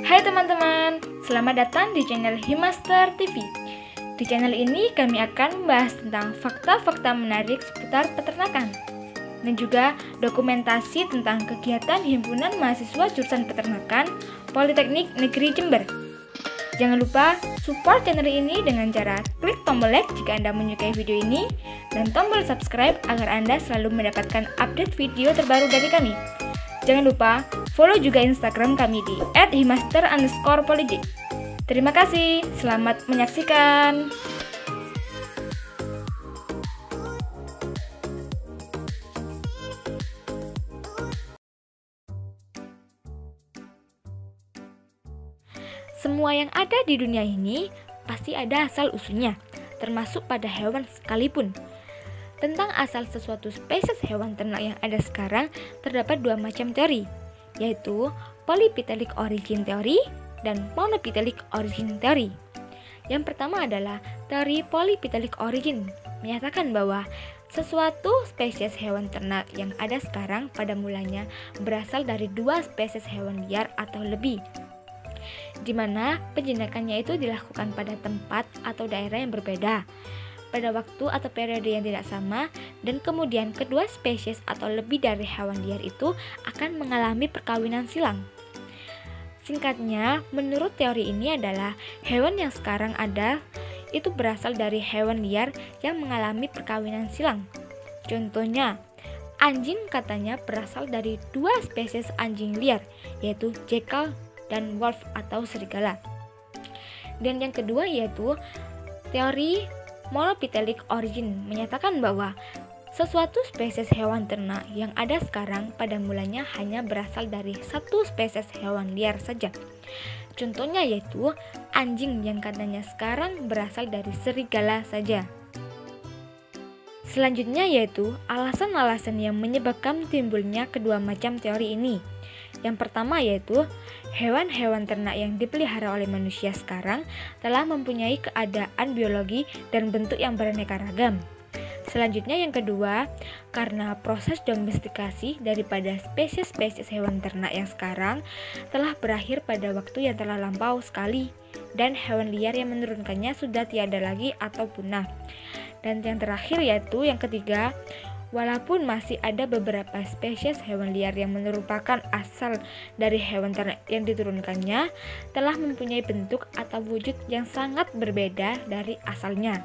Hai teman-teman, selamat datang di channel Himaster TV. Di channel ini kami akan membahas tentang fakta-fakta menarik seputar peternakan dan juga dokumentasi tentang kegiatan Himpunan Mahasiswa Jurusan Peternakan Politeknik Negeri Jember. Jangan lupa support channel ini dengan cara klik tombol like jika Anda menyukai video ini dan tombol subscribe agar Anda selalu mendapatkan update video terbaru dari kami. Jangan lupa follow juga Instagram kami di @himaster_polij. Terima kasih, selamat menyaksikan. Semua yang ada di dunia ini pasti ada asal-usulnya, termasuk pada hewan sekalipun. Tentang asal sesuatu spesies hewan ternak yang ada sekarang, terdapat dua macam teori, yaitu polyphyletic origin theory dan monophyletic origin theory. Yang pertama adalah teori polyphyletic origin, menyatakan bahwa sesuatu spesies hewan ternak yang ada sekarang pada mulanya berasal dari dua spesies hewan liar atau lebih, di mana penjinakannya itu dilakukan pada tempat atau daerah yang berbeda, pada waktu atau periode yang tidak sama, dan kemudian kedua spesies atau lebih dari hewan liar itu akan mengalami perkawinan silang. Singkatnya, menurut teori ini adalah hewan yang sekarang ada itu berasal dari hewan liar yang mengalami perkawinan silang. Contohnya, anjing katanya berasal dari dua spesies anjing liar, yaitu jackal dan wolf atau serigala. Dan yang kedua yaitu teori monophyletic origin, menyatakan bahwa sesuatu spesies hewan ternak yang ada sekarang pada mulanya hanya berasal dari satu spesies hewan liar saja. Contohnya yaitu anjing yang katanya sekarang berasal dari serigala saja. Selanjutnya yaitu alasan-alasan yang menyebabkan timbulnya kedua macam teori ini. Yang pertama yaitu hewan-hewan ternak yang dipelihara oleh manusia sekarang telah mempunyai keadaan biologi dan bentuk yang beraneka ragam. Selanjutnya yang kedua, karena proses domestikasi daripada spesies-spesies hewan ternak yang sekarang telah berakhir pada waktu yang telah lampau sekali, dan hewan liar yang menurunkannya sudah tiada lagi atau punah. Dan yang terakhir yaitu yang ketiga, walaupun masih ada beberapa spesies hewan liar yang merupakan asal dari hewan ternak yang diturunkannya, telah mempunyai bentuk atau wujud yang sangat berbeda dari asalnya.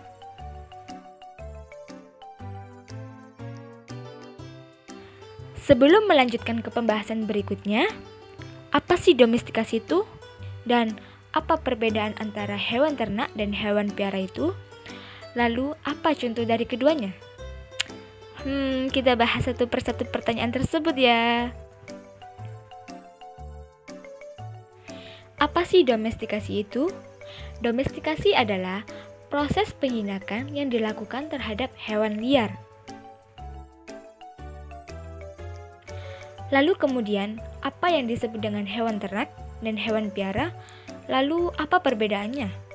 Sebelum melanjutkan ke pembahasan berikutnya, apa sih domestikasi itu? Dan apa perbedaan antara hewan ternak dan hewan piara itu? Lalu apa contoh dari keduanya? Kita bahas satu persatu pertanyaan tersebut ya. Apa sih domestikasi itu? Domestikasi adalah proses penjinakan yang dilakukan terhadap hewan liar. Lalu kemudian, apa yang disebut dengan hewan ternak dan hewan piara? Lalu apa perbedaannya?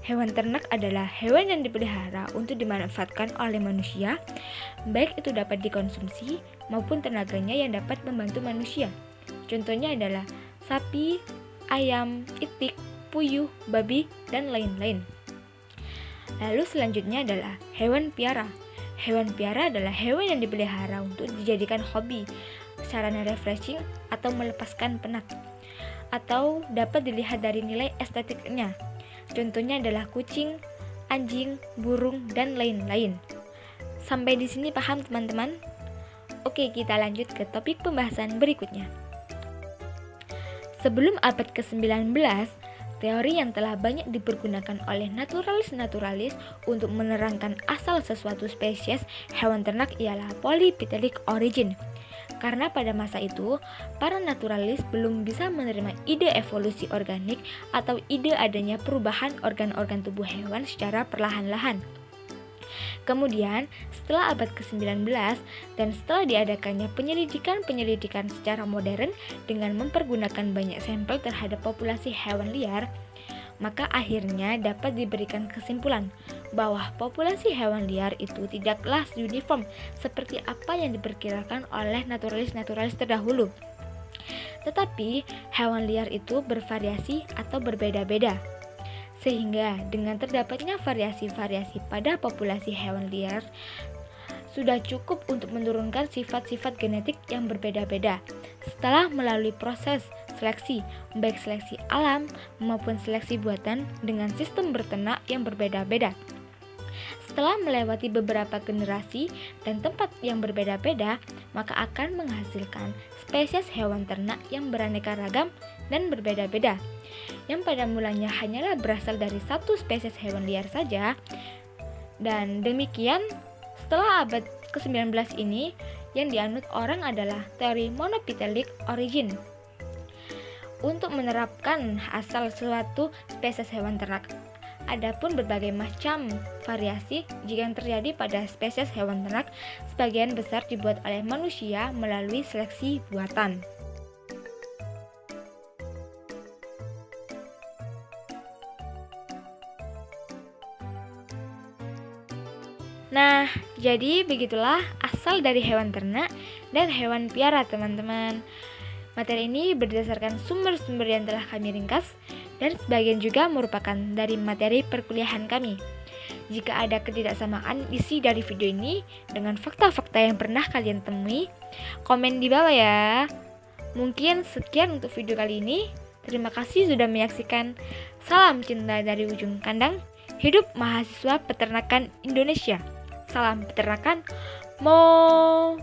Hewan ternak adalah hewan yang dipelihara untuk dimanfaatkan oleh manusia, baik itu dapat dikonsumsi maupun tenaganya yang dapat membantu manusia. Contohnya adalah sapi, ayam, itik, puyuh, babi, dan lain-lain. Lalu selanjutnya adalah hewan piara. Hewan piara adalah hewan yang dipelihara untuk dijadikan hobi, sarana refreshing atau melepaskan penat, atau dapat dilihat dari nilai estetiknya. Contohnya adalah kucing, anjing, burung, dan lain-lain. Sampai di sini paham teman-teman? Oke, kita lanjut ke topik pembahasan berikutnya. Sebelum abad ke-19, teori yang telah banyak dipergunakan oleh naturalis-naturalis untuk menerangkan asal sesuatu spesies hewan ternak ialah polyphyletic origin. Karena pada masa itu, para naturalis belum bisa menerima ide evolusi organik atau ide adanya perubahan organ-organ tubuh hewan secara perlahan-lahan. Kemudian, setelah abad ke-19 dan setelah diadakannya penyelidikan secara modern dengan mempergunakan banyak sampel terhadap populasi hewan liar, maka akhirnya dapat diberikan kesimpulan bahwa populasi hewan liar itu tidaklah uniform seperti apa yang diperkirakan oleh naturalis-naturalis terdahulu. Tetapi hewan liar itu bervariasi atau berbeda-beda. Sehingga dengan terdapatnya variasi-variasi pada populasi hewan liar sudah cukup untuk menurunkan sifat-sifat genetik yang berbeda-beda setelah melalui proses seleksi, baik seleksi alam maupun seleksi buatan dengan sistem berternak yang berbeda-beda. Setelah melewati beberapa generasi dan tempat yang berbeda-beda, maka akan menghasilkan spesies hewan ternak yang beraneka ragam dan berbeda-beda, yang pada mulanya hanyalah berasal dari satu spesies hewan liar saja. Dan demikian, setelah abad ke-19 ini, yang dianut orang adalah teori monophyletic origin untuk menerapkan asal suatu spesies hewan ternak. Adapun berbagai macam variasi jika yang terjadi pada spesies hewan ternak, sebagian besar dibuat oleh manusia melalui seleksi buatan. Nah, jadi begitulah asal dari hewan ternak dan hewan piara, teman-teman. Materi ini berdasarkan sumber-sumber yang telah kami ringkas dan sebagian juga merupakan dari materi perkuliahan kami. Jika ada ketidaksamaan isi dari video ini dengan fakta-fakta yang pernah kalian temui, komen di bawah ya. Mungkin sekian untuk video kali ini. Terima kasih sudah menyaksikan. Salam cinta dari ujung kandang. Hidup mahasiswa peternakan Indonesia. Salam peternakan. Mo